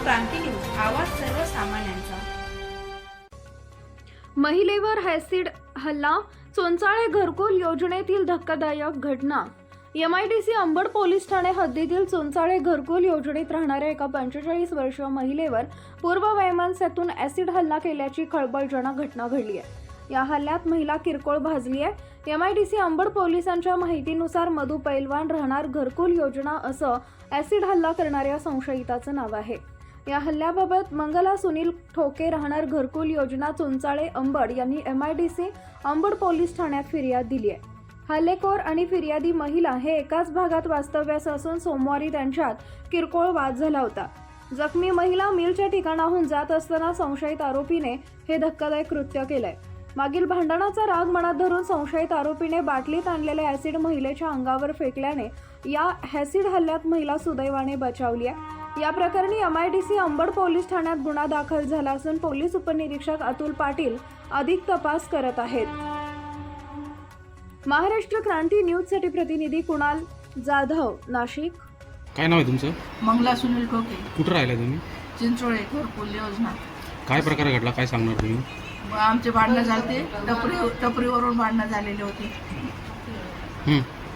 क्रांती news, आवाज सर्वसामान्यांचा। महिलेवर ॲसिड हल्ला, चोंचाळे घरकुल योजनेतील धक्कादायक घटना। MIDC अंबड पोलीस ठाणे हद्दीतील चोंचाळे घरकुल योजनेत राहणाऱ्या एका 45 वर्षीय महिलेवर पूर्व वैमनस्यातून ॲसिड हल्ला केल्याची खळबळजनक घटना घडली आहे। या हल्ल्यात महिला किरकोळ भाजली आहे। MIDC अंबड पोलिसांच्या माहितीनुसार मधु पैलवान राहणार घरकुल योजना असं ॲसिड हल्ला करणाऱ्या संशयिताचं नाव आहे। या हल्ल्याबाबत मंगला सुनील ठोके राहणार घरकुल योजना चोंचाळे अंबड यांनी MIDC अंबड पोलीस ठाण्यात फिर्याद दिली आहे। हल्लेखोर आणि फिर्यादी महिला हे एकाच भागात वास्तव्यास असून सोमवारी त्यांच्यात किरकोळ वाद झाला होता। जखमी महिला मिलच्या ठिकाणाहून जात असताना संशयित आरोपीने हे धक्कादायक कृत्य केलंय। मागील भांडणाचा राग मनात धरून संशयित आरोपीने बाटलीत आणलेले ॲसिड महिलेच्या अंगावर फेकल्याने या ॲसिड हल्ल्यात महिला सुदैवाने बचावली आहे। या प्रकरणी MIDC अंबड पोलीस ठाण्यात गुन्हा दाखल झाला असून पोलीस उपनिरीक्षक अतुल पाटील अधिक तपास करत आहेत। महाराष्ट्र क्रांती न्यूज साठी प्रतिनिधी कुणाल जाधव, नाशिक। काय नाव आहे तुमचं? मंगला सुनील ठोके। कुठं राहिला तुम्ही? चिंचोळे घरकुल योजना। काय प्रकार घडला, काय सांगणार तुम्ही? आमचे भांडणं झालते, टपरीवरून भांडणं झालेले होते।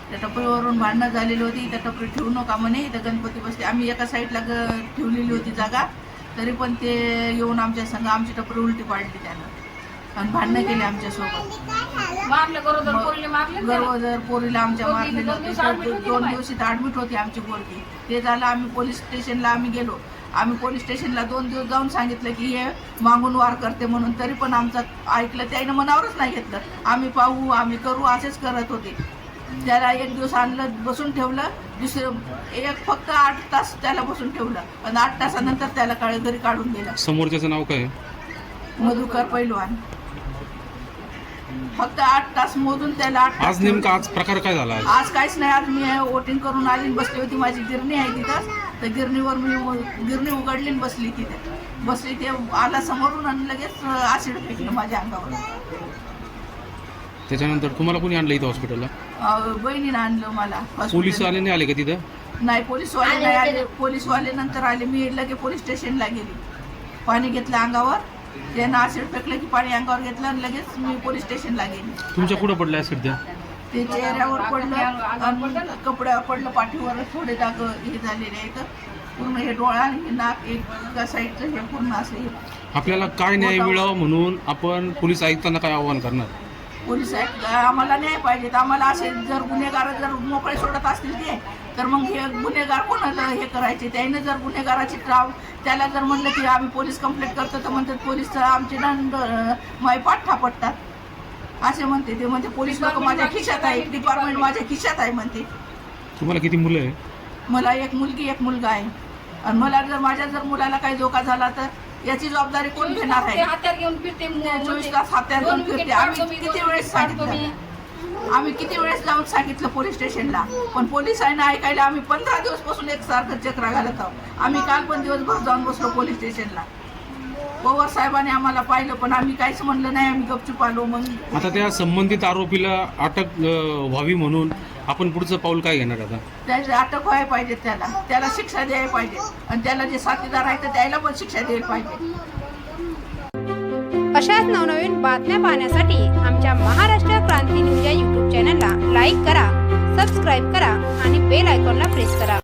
त्या टपरीवरून भांडणं झालेली होती। त्या टपरी ठेवू नका म्हणे, इथं गणपती बसले। आम्ही एका साईडला ठेवलेली होती जागा, तरी पण ते येऊन आमच्या संग आमची टपरी उलटी पाडली त्यानं आणि भांडणं केली आमच्यासोबत। गरोदर पोरीला आमच्या मारलेलं होते। 2 दिवस इथं ॲडमिट होती आमची पोरगी। ते झालं, आम्ही पोलीस स्टेशनला गेलो। आम्ही पोलीस स्टेशनला 2 दिवस जाऊन सांगितलं की हे मागून वार करते म्हणून, तरी पण आमचं ऐकलं, त्यानं मनावरच नाही घेतलं। आम्ही पाहू, आम्ही करू असेच करत होते। त्याला 1 दिवस आणलं, बसून ठेवलं। फक्त 8 तास त्याला बसून ठेवलं आणि 8 तासानंतर त्याला घरी काढून दिलं। समोरच्याचं नाव काय? मधुकर पैलवान। फक्त 8 तास मोजून त्याला 8 तास। आज नेमका आज प्रकार काय झाला? आज काहीच नाही। आज मी वोटिंग करून आली, बसली होती। माझी गिरणी आहे तिथं, तर गिरणीवर मी गिरणी उघडली आणि बसली तिथे। बसली, ते आला समोरून आणि लगेच ॲसिड फेकलं माझ्या अंगावर। त्याच्यानंतर तुम्हाला कोणी आणलं इथं हॉस्पिटलला? बहिणीनं आणलं मला। पोलीस आले नाही आले का तिथं? नाही, पोलीसवाले नाही आले। पोलीसवाले नंतर आले। मी लगे पोलीस स्टेशनला गेली, पाणी घेतलं अंगावर। त्यानं ॲसिड फेकलं की पाणी अंगावर घेतलं आणि लगेच मी पोलीस स्टेशनला गेली। तुमच्या कुठं पडलं ॲसिड? ते चेहऱ्यावर पडलं आणि कपड्यावर पडलं, पाठीवर थोडे डाग हे झालेले आहेत। पूर्ण हे डोळा आणि नाक एका साईडचं हे पूर्ण असं। आपल्याला काय न्याय मिळावं म्हणून आपण पोलीस आयुक्तांना काय आवाहन करणार? पोलीस आम्हाला न्याय पाहिजेत। आम्हाला असे जर गुन्हेगार जर मोकळे सोडत असतील ते, तर मग हे गुन्हेगार कोणाला हे करायचे? त्याने जर गुन्हेगाराची त्याला जर म्हणलं की आम्ही पोलीस कंप्लेंट करतो, तर म्हणतात पोलीस आमचे पाठ थापटतात असे म्हणते। ते म्हणते पोलीस लोक माझ्या खिशात आहे, डिपार्टमेंट माझ्या खिशात आहे म्हणते। तुम्हाला किती मुलं आहे? मला 1 मुलगी 1 मुलगा आहे। आणि मला जर माझ्या मुलाला काही धोका झाला तर याची जबाबदारी कोण घेणार आहे? 24 तास हत्यार घेऊन फिरते। आम्ही किती वेळेस सांगितलं, आम्ही किती वेळेस जाऊन सांगितलं पोलीस स्टेशनला, पण पोलिसांना ऐकायला आम्ही 15 दिवसपासून एकसारखं चक्रा घालत आहोत। आम्ही काल पण दिवसभर जाऊन बसलो पोलीस स्टेशनला। पवार साहेबांनी आम्हाला पाहिलं, पण आम्ही काहीच म्हणलं नाही, आम्ही गपचूप आलो। मग आता त्या संबंधित आरोपीला अटक व्हावी म्हणून आपण पुढचं पाऊल काय घेणार? आता त्याची अटक व्हायला पाहिजे, त्याला शिक्षा द्यायला पाहिजे आणि त्याला जे साथीदार आहे तर त्याला पण शिक्षा द्यायला पाहिजे। अशाच नवनवीन बातम्या पाहण्यासाठी आमच्या महाराष्ट्र क्रांती न्यूज या YouTube चॅनलला लाईक करा, सबस्क्राईब करा आणि बेल आयकॉनला प्रेस करा।